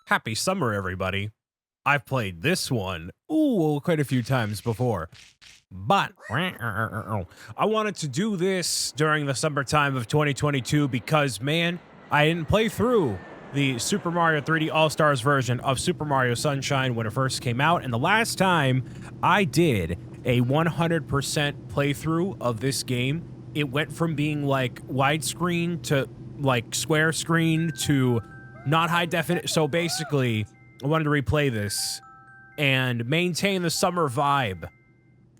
Happy summer, everybody. I've played this one, quite a few times before. But I wanted to do this during the summertime of 2022 because, man, I didn't play through the Super Mario 3D All-Stars version of Super Mario Sunshine when it first came out. And the last time I did a 100% playthrough of this game, it went from being like widescreen to like square screen to not high definition. So basically, I wanted to replay this and maintain the summer vibe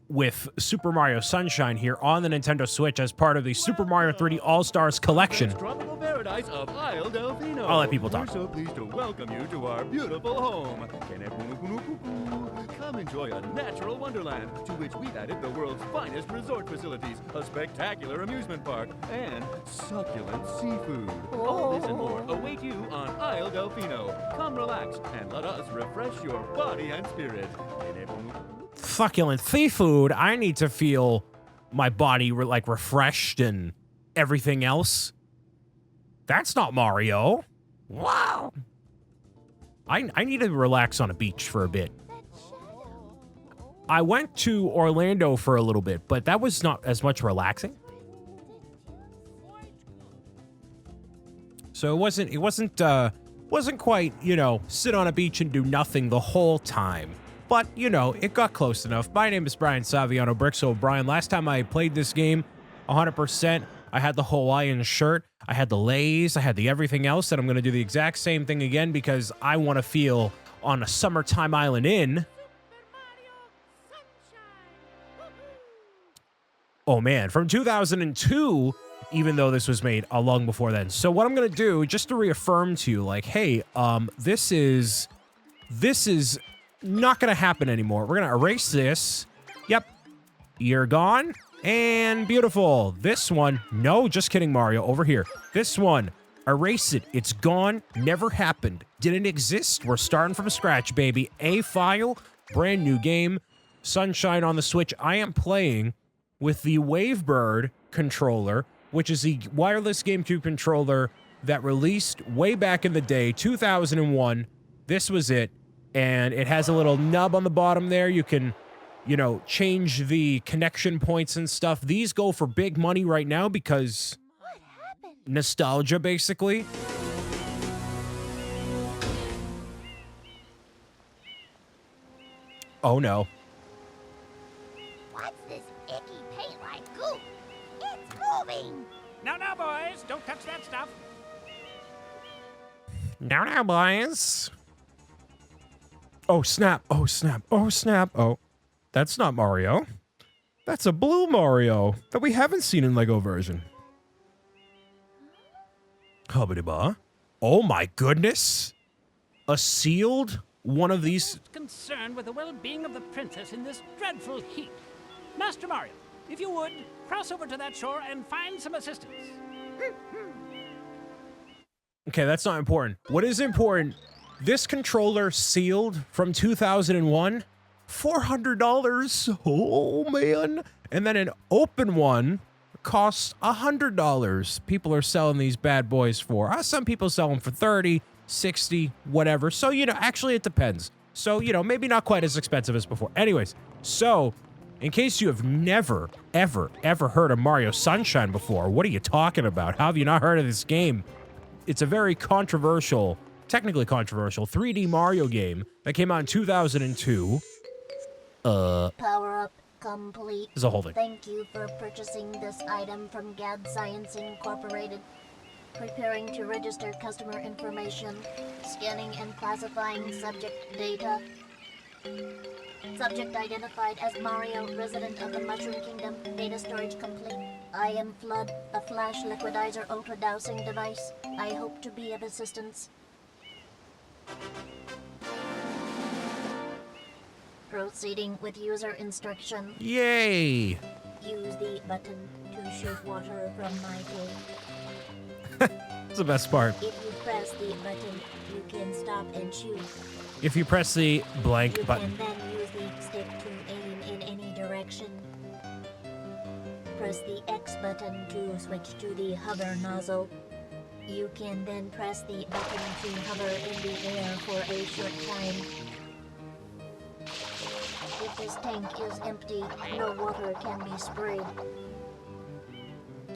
with Super Mario Sunshine here on the Nintendo Switch as part of the Super Mario 3D All-Stars collection. Tropical paradise of Isle Delfino. I'll let people talk. We're so pleased to welcome you to our beautiful home. Come enjoy a natural wonderland to which we've added the world's finest resort facilities, a spectacular amusement park, and succulent seafood. All this and more await you on Isle Delfino. Come relax and let us refresh your body and spirit. Succulent seafood. I need to feel my body like refreshed and everything else. That's not Mario. Wow. I need to relax on a beach for a bit. I went to Orlando for a little bit, but that was not as much relaxing. So it wasn't quite, sit on a beach and do nothing the whole time. But, it got close enough. My name is Brian Saviano, BricksOBrian. Last time I played this game, 100%, I had the Hawaiian shirt, I had the lays, I had the everything else, and I'm going to do the exact same thing again because I want to feel on a summertime island inn. Oh, man, from 2002, even though this was made long before then. So what I'm going to do, just to reaffirm to you, like, hey, this is not going to happen anymore. We're going to erase this. Yep. You're gone. And beautiful. This one. No, just kidding, Mario. Over here. This one. Erase it. It's gone. Never happened. Didn't exist. We're starting from scratch, baby. A file. Brand new game. Sunshine on the Switch. I am playing with the Wavebird controller, which is the wireless GameCube controller that released way back in the day, 2001. This was it. And it has a little nub on the bottom there. You can, change the connection points and stuff. These go for big money right now because nostalgia, basically. Oh, no. What's this icky paint-like goop? It's moving! Now, boys, don't touch that stuff. Now, boys. Oh, snap. Oh, snap. Oh, snap. Oh, that's not Mario. That's a blue Mario that we haven't seen in LEGO version. Hubbity-ba. Oh, my goodness. A sealed one of these. Concerned with the well-being of the princess in this dreadful heat. Master Mario, if you would, cross over to that shore and find some assistance. Okay, that's not important. What is important? This controller sealed from 2001, $400. Oh, man. And then an open one costs $100. People are selling these bad boys for. Some people sell them for 30, 60, whatever. So, actually it depends. So, maybe not quite as expensive as before. Anyways, so in case you have never, ever, ever heard of Mario Sunshine before, what are you talking about? How have you not heard of this game? It's a very controversial, technically controversial 3D Mario game that came out in 2002. Power up complete. Is a whole thing. Thank you for purchasing this item from Gad Science Incorporated. Preparing to register customer information. Scanning and classifying subject data. Subject identified as Mario, resident of the Mushroom Kingdom. Data storage complete. I am Flood, a flash liquidizer ultra dowsing device. I hope to be of assistance. Proceeding with user instruction. Yay! Use the button to shoot water from my tank. That's the best part. If you press the button, you can stop and shoot. If you press the blank You button. can then use the stick to aim in any direction. Press the X button to switch to the hover nozzle. You can then press the button to hover in the air for a short time. If this tank is empty, no water can be sprayed.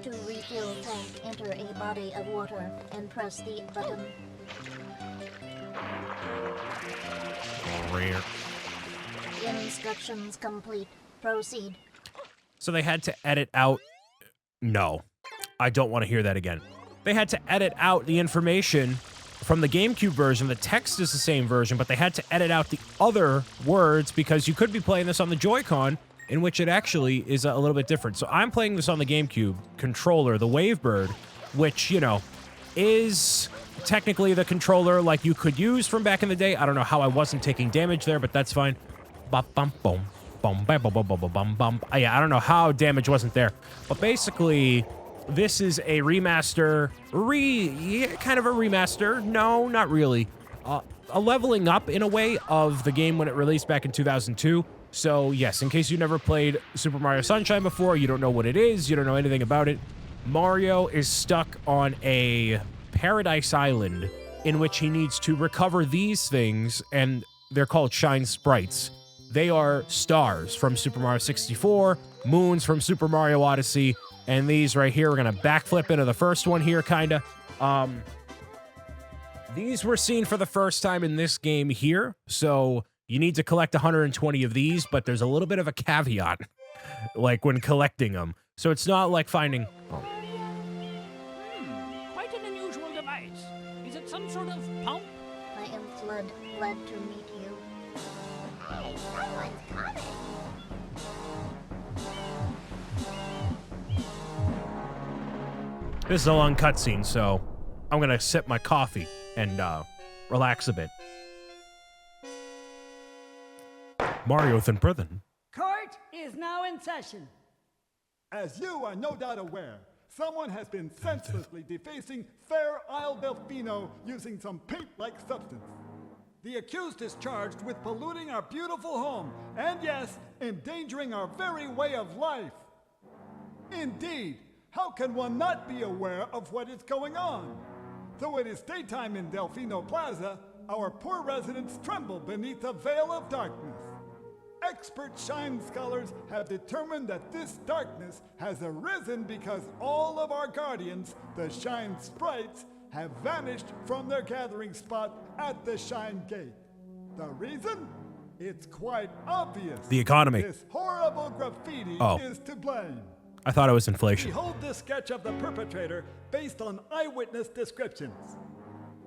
To refill tank, enter a body of water and press the button. Rare. Instructions complete. Proceed. So they had to edit out. No, I don't want to hear that again. They had to edit out the information from the GameCube version. The text is the same version, but they had to edit out the other words because you could be playing this on the Joy-Con, in which it actually is a little bit different. So I'm playing this on the GameCube controller, the Wavebird, which, you know, is technically the controller like you could use from back in the day. I don't know how I wasn't taking damage there, but that's fine. Bum, bum, bum, bum, bum, bum, bum, bum, bum. Yeah, I don't know how damage wasn't there. But basically, this is a remaster, kind of a remaster. No, not really. A leveling up, in a way, of the game when it released back in 2002. So, yes, in case you never played Super Mario Sunshine before, you don't know what it is, you don't know anything about it, Mario is stuck on a paradise island in which he needs to recover these things, and they're called Shine Sprites. They are stars from Super Mario 64, moons from Super Mario Odyssey, and these right here, we're going to backflip into the first one here, kind of. These were seen for the first time in this game here, so you need to collect 120 of these, but there's a little bit of a caveat, like when collecting them. So it's not like finding... Quite an unusual device. Is it some sort of pump? I am Flood. Glad to meet you. Hey, someone's coming. This is a long cutscene, so I'm going to sip my coffee and relax a bit. Mario in prison. Court is now in session. As you are no doubt aware, someone has been senselessly defacing fair Isle Delfino using some paint-like substance. The accused is charged with polluting our beautiful home, and yes, endangering our very way of life. Indeed, how can one not be aware of what is going on? Though it is daytime in Delfino Plaza, our poor residents tremble beneath a veil of darkness. Expert Shine scholars have determined that this darkness has arisen because all of our guardians, the Shine Sprites, have vanished from their gathering spot at the Shine Gate. The reason? It's quite obvious. The economy. This horrible graffiti is to blame. I thought it was inflation. Behold this sketch of the perpetrator based on eyewitness descriptions.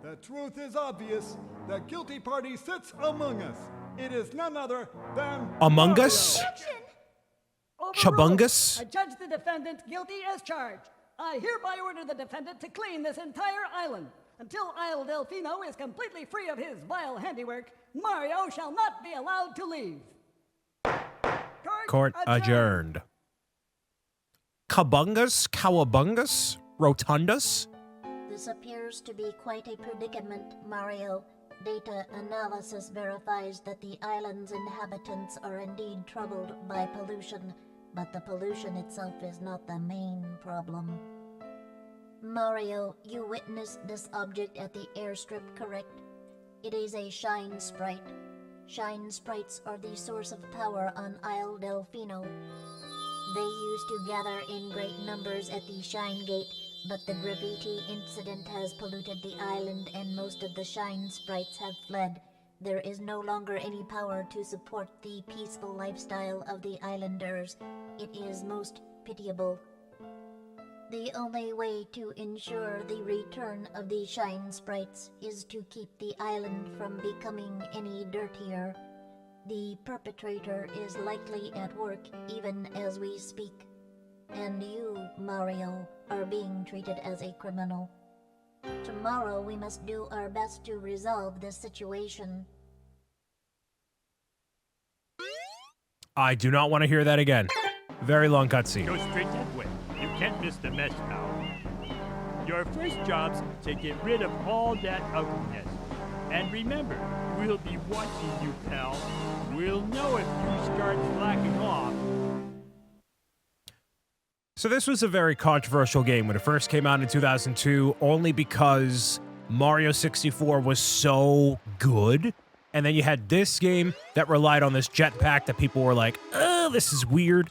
The truth is obvious. The guilty party sits among us. It is none other than Among Mario. Us? Overruled. Chabungus? I judge the defendant guilty as charged. I hereby order the defendant to clean this entire island. Until Isle Delfino is completely free of his vile handiwork, Mario shall not be allowed to leave. Court adjourned. Kabungus? Cowabungus? Rotundus? This appears to be quite a predicament, Mario. Data analysis verifies that the island's inhabitants are indeed troubled by pollution, but the pollution itself is not the main problem. Mario, you witnessed this object at the airstrip, correct? It is a Shine Sprite. Shine Sprites are the source of power on Isle Delfino. They used to gather in great numbers at the Shine Gate, but the graffiti incident has polluted the island and most of the Shine Sprites have fled. There is no longer any power to support the peaceful lifestyle of the islanders. It is most pitiable. The only way to ensure the return of the Shine Sprites is to keep the island from becoming any dirtier. The perpetrator is likely at work even as we speak. And you, Mario, are being treated as a criminal. Tomorrow we must do our best to resolve this situation. I do not want to hear that again. Very long cutscene. Go straight that way. You can't miss the mess, pal. Your first job's to get rid of all that ugliness. And remember, we'll be watching you, pal. We'll know if you start slacking off. So this was a very controversial game when it first came out in 2002, only because Mario 64 was so good. And then you had this game that relied on this jetpack that people were like, oh, this is weird,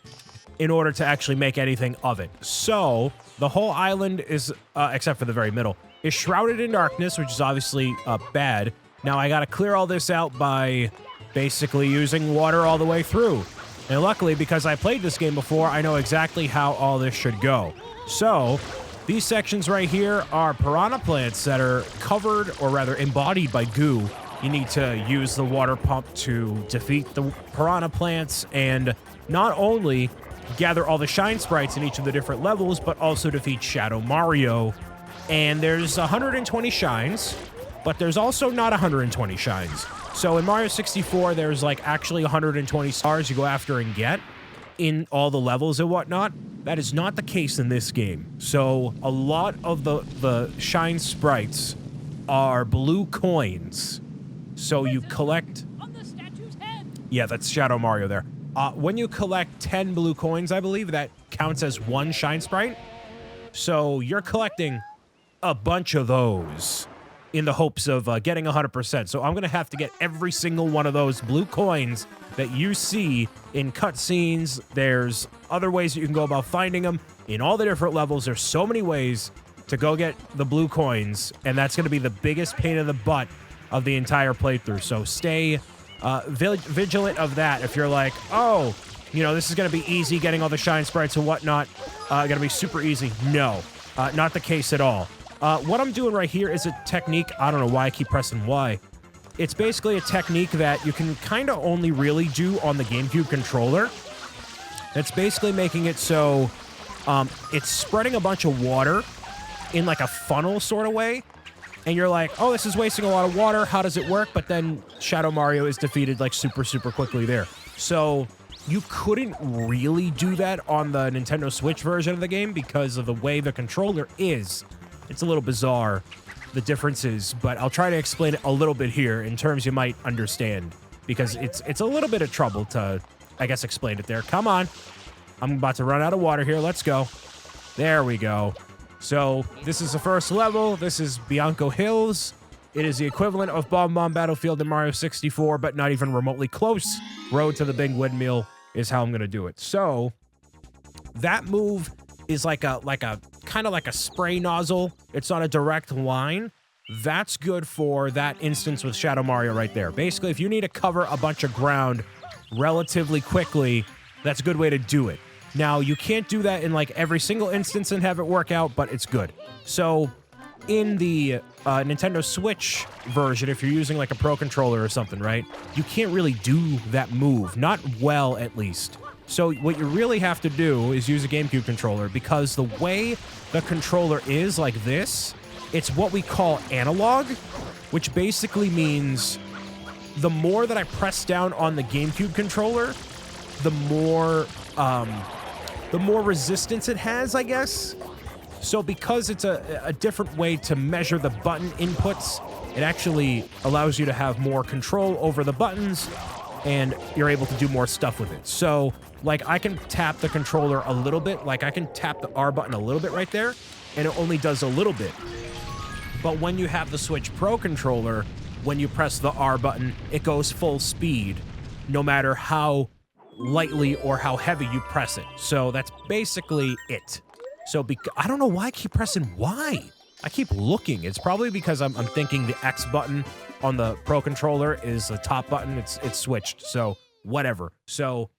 in order to actually make anything of it. So the whole island is, except for the very middle, is shrouded in darkness, which is obviously bad. Now I gotta clear all this out by basically using water all the way through. And luckily, because I played this game before, I know exactly how all this should go. So these sections right here are piranha plants that are covered, or rather embodied by goo. You need to use the water pump to defeat the piranha plants and not only gather all the Shine Sprites in each of the different levels, but also defeat Shadow Mario. And there's 120 shines, but there's also not 120 shines. So in Mario 64, there's like actually 120 stars you go after and get in all the levels and whatnot. That is not the case in this game. So a lot of the Shine Sprites are blue coins. So you collect... On the statue's head. Yeah, that's Shadow Mario there. When you collect 10 blue coins, I believe, that counts as one Shine Sprite. So you're collecting a bunch of those in the hopes of getting 100%. So I'm going to have to get every single one of those blue coins that you see in cutscenes. There's other ways you can go about finding them in all the different levels. There's so many ways to go get the blue coins, and that's going to be the biggest pain in the butt of the entire playthrough. So stay vigilant of that. If you're like, oh, you know, this is going to be easy getting all the Shine Sprites and whatnot, going to be super easy. No, not the case at all. What I'm doing right here is a technique. I don't know why I keep pressing Y. It's basically a technique that you can kind of only really do on the GameCube controller. It's basically making it so it's spreading a bunch of water in like a funnel sort of way. And you're like, oh, this is wasting a lot of water. How does it work? But then Shadow Mario is defeated like super, super quickly there. So you couldn't really do that on the Nintendo Switch version of the game because of the way the controller is. It's a little bizarre, the differences, but I'll try to explain it a little bit here in terms you might understand, because it's a little bit of trouble to, I guess, explain it there. Come on. I'm about to run out of water here. Let's go. There we go. So this is the first level. This is Bianco Hills. It is the equivalent of Bomb Bomb Battlefield in Mario 64, but not even remotely close. Road to the Big Windmill is how I'm going to do it. So that move is like a kind of like a spray nozzle. It's on a direct line. That's good for that instance with Shadow Mario right there. Basically, if you need to cover a bunch of ground relatively quickly, that's a good way to do it. Now, you can't do that in like every single instance and have it work out, but it's good. So in the Nintendo Switch version, if you're using like a Pro Controller or something, right, you can't really do that move. Not well, at least. So what you really have to do is use a GameCube controller, because the way the controller is like this, it's what we call analog, which basically means the more that I press down on the GameCube controller, the more resistance it has, I guess. So because it's a different way to measure the button inputs, it actually allows you to have more control over the buttons, and you're able to do more stuff with it. So, like, I can tap the controller a little bit. Like, I can tap the R button a little bit right there, and it only does a little bit. But when you have the Switch Pro controller, when you press the R button, it goes full speed, no matter how lightly or how heavy you press it. So that's basically it. So I don't know why I keep pressing Y. I keep looking. It's probably because I'm thinking the X button on the Pro controller is the top button. It's switched. So whatever. So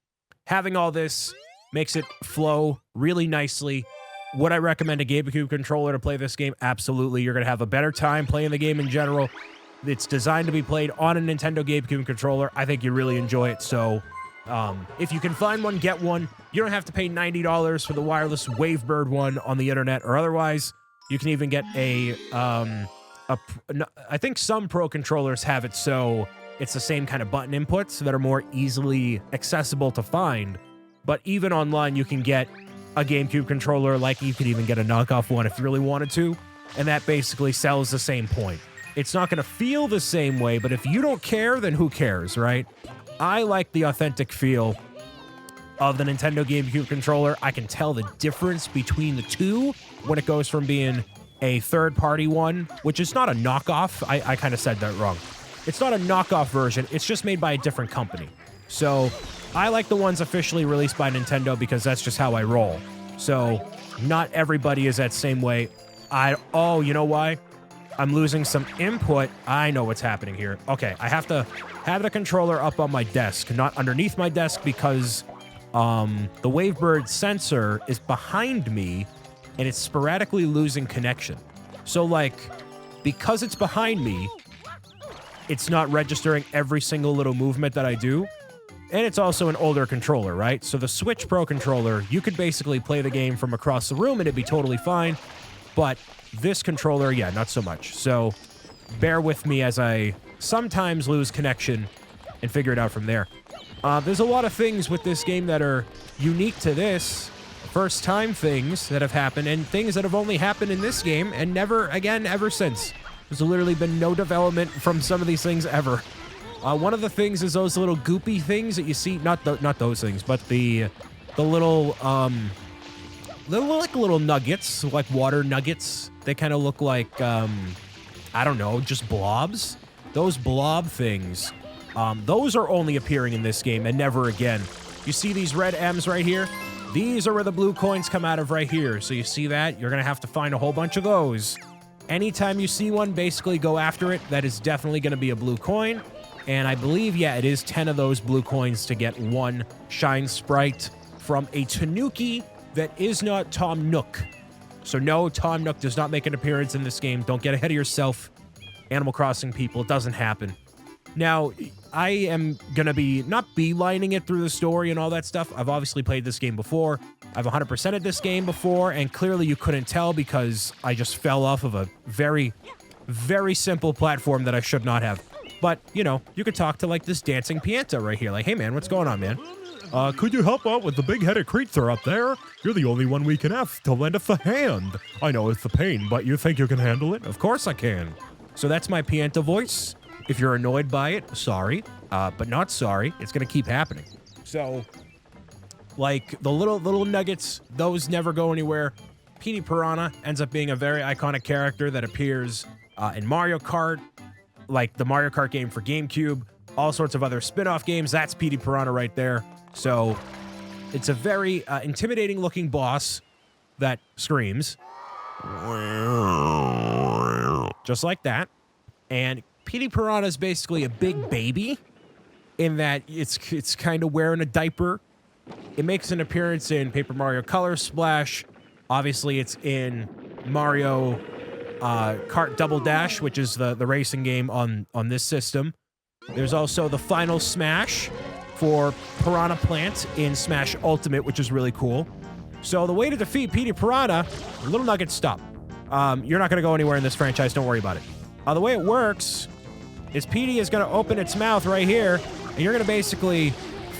having all this makes it flow really nicely. Would I recommend a GameCube controller to play this game? Absolutely. You're going to have a better time playing the game in general. It's designed to be played on a Nintendo GameCube controller. I think you really enjoy it. So if you can find one, get one. You don't have to pay $90 for the wireless Wavebird one on the internet or otherwise. You can even get I think some Pro controllers have it so it's the same kind of button inputs that are more easily accessible to find. But even online, you can get a GameCube controller. Like, you could even get a knockoff one if you really wanted to. And that basically sells the same point. It's not going to feel the same way, but if you don't care, then who cares, right? I like the authentic feel of the Nintendo GameCube controller. I can tell the difference between the two when it goes from being a third-party one, which is not a knockoff. I kind of said that wrong. It's not a knockoff version. It's just made by a different company. So I like the ones officially released by Nintendo because that's just how I roll. So not everybody is that same way. Oh, you know why? I'm losing some input. I know what's happening here. Okay, I have to have the controller up on my desk, not underneath my desk, because the Wavebird sensor is behind me and it's sporadically losing connection. So, like, because it's behind me, it's not registering every single little movement that I do. And it's also an older controller, right? So the Switch Pro controller, you could basically play the game from across the room and it'd be totally fine. But this controller, yeah, not so much. So bear with me as I sometimes lose connection and figure it out from there. There's a lot of things with this game that are unique to this. First time things that have happened and things that have only happened in this game and never again ever since. There's literally been no development from some of these things ever. One of the things is those little goopy things that you see, not those things, but the little little nuggets, like water nuggets. They kind of look like I don't know, just blobs. Those blob things, those are only appearing in this game and never again. You see these red M's right here? These are where the blue coins come out of right here. So you see that? You're gonna have to find a whole bunch of those. Anytime you see one, basically go after it. That is definitely gonna be a blue coin. And I believe, yeah, it is 10 of those blue coins to get one Shine Sprite from a Tanuki that is not Tom Nook. So no, Tom Nook does not make an appearance in this game. Don't get ahead of yourself, Animal Crossing people. It doesn't happen. Now, I am going to be not beelining it through the story and all that stuff. I've obviously played this game before. I've 100%ed this game before, and clearly you couldn't tell because I just fell off of a very, very simple platform that I should not have. But, you know, you could talk to, like, this dancing Pianta right here. Like, hey, man, what's going on, man? Could you help out with the big-headed creature up there? You're the only one we can have to lend us a hand. I know it's a pain, but you think you can handle it? Of course I can. So that's my Pianta voice. If you're annoyed by it, sorry, but not sorry. It's going to keep happening. So, like, the little nuggets, those never go anywhere. Petey Piranha ends up being a very iconic character that appears in Mario Kart, like the Mario Kart game for GameCube, all sorts of other spin-off games. That's Petey Piranha right there. So, it's a very intimidating-looking boss that screams. Just like that. And Petey Piranha is basically a big baby in that it's kind of wearing a diaper. It makes an appearance in Paper Mario Color Splash. Obviously, it's in Mario Kart Double Dash, which is the racing game on this system. There's also the final Smash for Piranha Plant in Smash Ultimate, which is really cool. So the way to defeat Petey Piranha, little nugget, stop. You're not going to go anywhere in this franchise. Don't worry about it. The way it works is Petey is going to open its mouth right here, and you're going to basically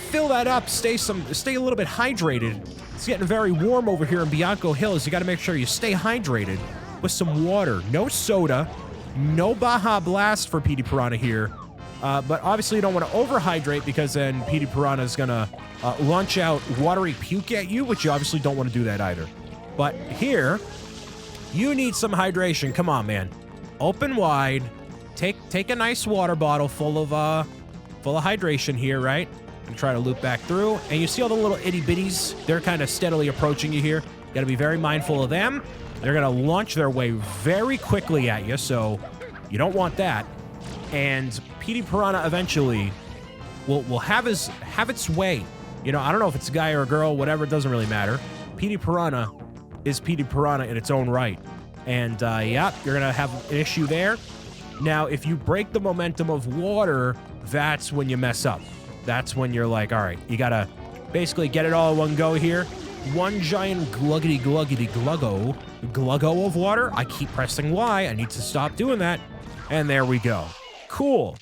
fill that up, stay a little bit hydrated. It's getting very warm over here in Bianco Hills. You got to make sure you stay hydrated with some water. No soda, no Baja Blast for Petey Piranha here. But obviously you don't want to overhydrate because then Petey Piranha is going to launch out watery puke at you, which you obviously don't want to do that either. But here, you need some hydration. Come on, man. Open wide. Take a nice water bottle full of hydration here, right? And try to loop back through. And you see all the little itty bitties? They're kind of steadily approaching you here. Got to be very mindful of them. They're going to launch their way very quickly at you, so you don't want that. And Petey Piranha eventually will have its way. You know, I don't know if it's a guy or a girl, whatever, it doesn't really matter. Petey Piranha is Petey Piranha in its own right. And, yeah, you're going to have an issue there. Now, if you break the momentum of water, that's when you mess up. That's when you're like, all right, you got to basically get it all in one go here. One giant gluggo of water. I keep pressing Y. I need to stop doing that. And there we go. Cool.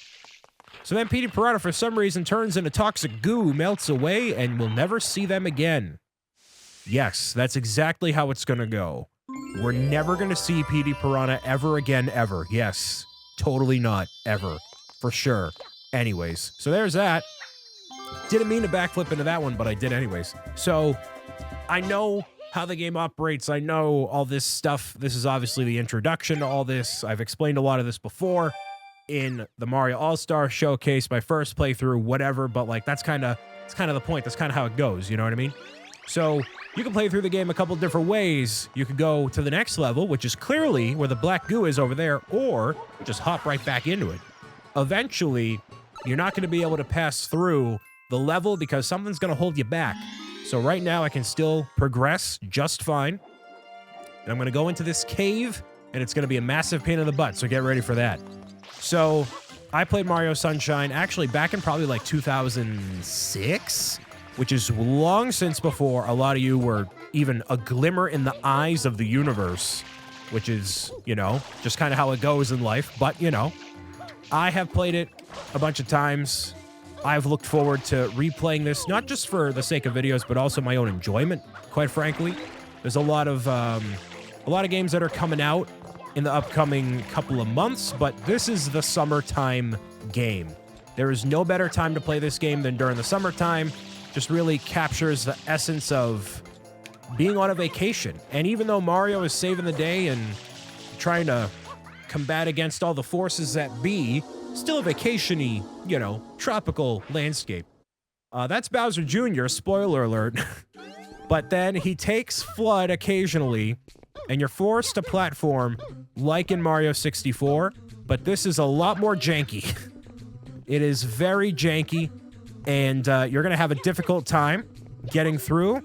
So then Petey Piranha, for some reason, turns into toxic goo, melts away, and we'll never see them again. Yes, that's exactly how it's going to go. We're never going to see Petey Piranha ever again, ever. Yes, totally not, ever. For sure. Anyways, so there's that. Didn't mean to backflip into that one, but I did anyways. So I know how the game operates. I know all this stuff. This is obviously the introduction to all this. I've explained a lot of this before in the Mario All-Star Showcase, my first playthrough, whatever, but like that's kind of the point. That's kind of how it goes, you know what I mean? So you can play through the game a couple different ways. You could go to the next level, which is clearly where the black goo is over there, or just hop right back into it. Eventually, you're not going to be able to pass through the level because something's going to hold you back. So right now I can still progress just fine. And I'm going to go into this cave, and it's going to be a massive pain in the butt, so get ready for that. So I played Mario Sunshine actually back in probably like 2006, which is long since before a lot of you were even a glimmer in the eyes of the universe, which is, you know, just kind of how it goes in life. But, you know, I have played it a bunch of times. I've looked forward to replaying this, not just for the sake of videos, but also my own enjoyment, quite frankly. There's a lot of games that are coming out in the upcoming couple of months, but this is the summertime game. There is no better time to play this game than during the summertime. Just really captures the essence of being on a vacation. And even though Mario is saving the day and trying to combat against all the forces that be, still a vacation-y, you know, tropical landscape. That's Bowser Jr., spoiler alert. But then he takes Flood occasionally, and you're forced to platform like in Mario 64, but this is a lot more janky. It is very janky, and you're going to have a difficult time getting through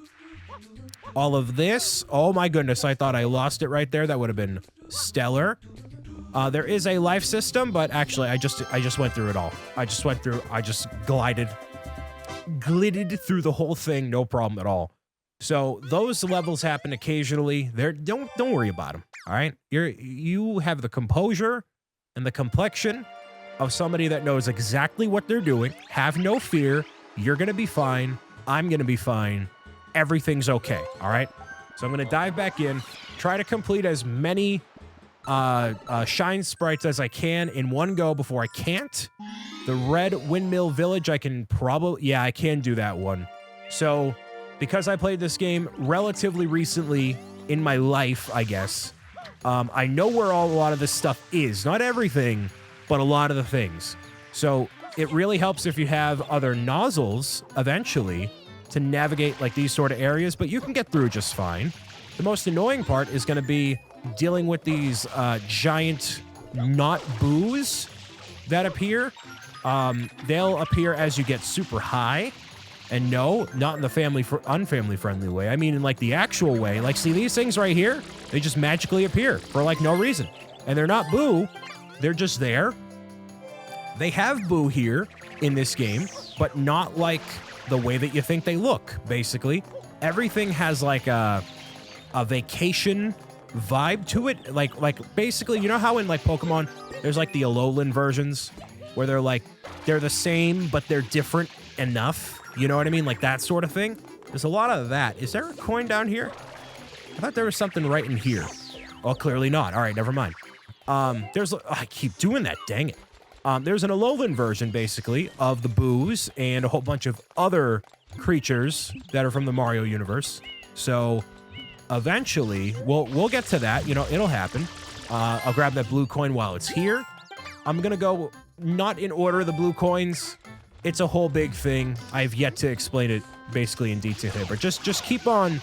all of this. Oh my goodness, I thought I lost it right there. That would have been stellar. There is a life system, but actually I just went through it all. I just glided through the whole thing, no problem at all. So those levels happen occasionally. Don't worry about them. All right, you have the composure and the complexion of somebody that knows exactly what they're doing. Have no fear. You're gonna be fine. I'm gonna be fine. Everything's okay. All right. So I'm gonna dive back in, try to complete as many Shine Sprites as I can in one go before I can't. The Red Windmill Village, I can do that one. So because I played this game relatively recently in my life, I guess, I know where a lot of this stuff is. Not everything, but a lot of the things. So it really helps if you have other nozzles eventually to navigate like these sort of areas, but you can get through just fine. The most annoying part is going to be dealing with these giant not boos that appear. They'll appear as you get super high. And no, not in the unfamily friendly way. I mean in like the actual way. Like, see these things right here? They just magically appear for like no reason. And they're not boo. They're just there. They have boo here in this game, but not like the way that you think they look, basically. Everything has like a vacation vibe to it. Like basically, you know how in like Pokemon, there's like the Alolan versions where they're the same, but they're different enough. You know what I mean? Like that sort of thing. There's a lot of that. Is there a coin down here? I thought there was something right in here. Oh, clearly not. All right, never mind. I keep doing that. Dang it. There's an Alolan version, basically, of the boos and a whole bunch of other creatures that are from the Mario universe. So eventually, we'll get to that. You know, it'll happen. I'll grab that blue coin while it's here. I'm going to go not in order of the blue coins. It's a whole big thing. I've yet to explain it basically in detail here, but just keep on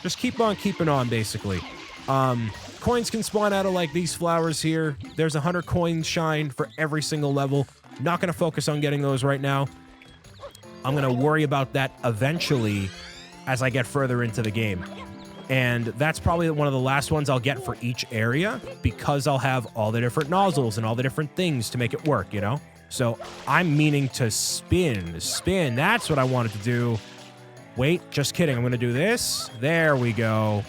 keeping on, basically. Coins can spawn out of like these flowers here. There's 100 coins shine for every single level. Not going to focus on getting those right now. I'm going to worry about that eventually as I get further into the game. And that's probably one of the last ones I'll get for each area because I'll have all the different nozzles and all the different things to make it work, you know? So I'm meaning to spin. That's what I wanted to do. Wait, just kidding. I'm going to do this. There we go.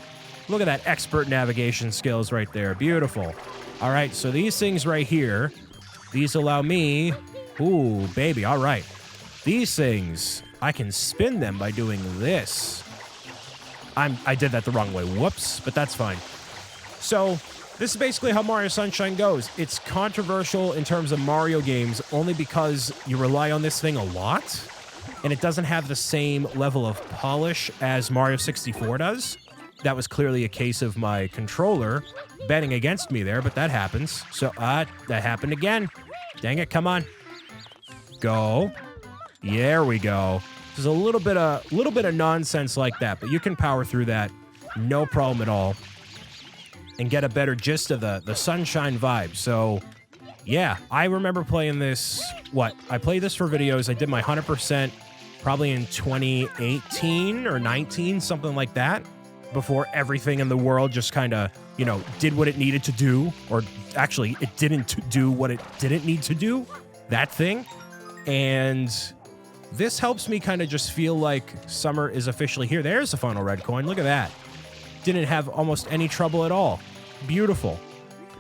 Look at that expert navigation skills right there. Beautiful. All right, so these things right here, these allow me... Ooh, baby, all right. These things, I can spin them by doing this. I did that the wrong way. Whoops, but that's fine. So this is basically how Mario Sunshine goes. It's controversial in terms of Mario games only because you rely on this thing a lot. and it doesn't have the same level of polish as Mario 64 does. That was clearly a case of my controller betting against me there, but that happens. So, that happened again. Dang it, come on. Go. There we go. There's a little bit of nonsense like that, but you can power through that, no problem at all, and get a better gist of the sunshine vibe. So, yeah, I remember playing this. I played this for videos. I did my 100% probably in 2018 or 19, something like that, before everything in the world just kind of, did what it needed to do, or actually, it didn't do what it didn't need to do, that thing. And this helps me kind of just feel like summer is officially here. There's the final red coin. Look at that. Didn't have almost any trouble at all. Beautiful.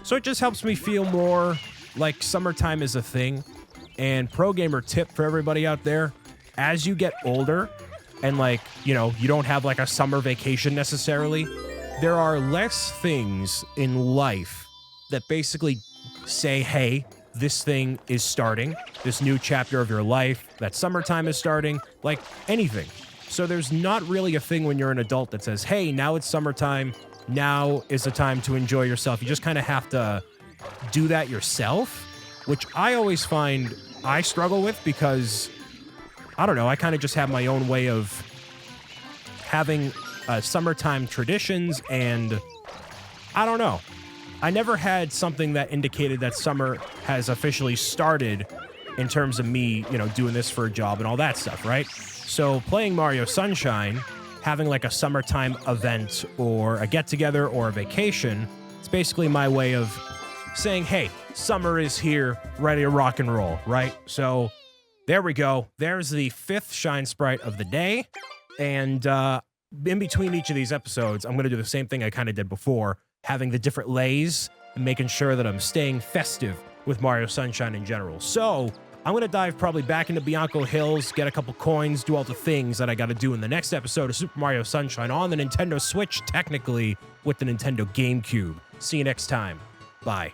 So it just helps me feel more like summertime is a thing. And pro gamer tip for everybody out there, as you get older and you don't have a summer vacation necessarily, there are less things in life that basically say, hey, this thing is starting, this new chapter of your life, that summertime is starting, like anything. So there's not really a thing when you're an adult that says, hey, now it's summertime, now is the time to enjoy yourself. You just kind of have to do that yourself, which I always find I struggle with because, I don't know, I kind of just have my own way of having summertime traditions, and I don't know. I never had something that indicated that summer has officially started in terms of me, doing this for a job and all that stuff, right? So playing Mario Sunshine, having a summertime event or a get-together or a vacation, it's basically my way of saying, hey, summer is here, ready to rock and roll, right? So there we go. There's the 5th Shine Sprite of the day. And in between each of these episodes, I'm going to do the same thing I kind of did before, having the different lays and making sure that I'm staying festive with Mario Sunshine in general. So I'm going to dive probably back into Bianco Hills, get a couple coins, do all the things that I got to do in the next episode of Super Mario Sunshine on the Nintendo Switch, technically with the Nintendo Gamecube. See you next time. Bye.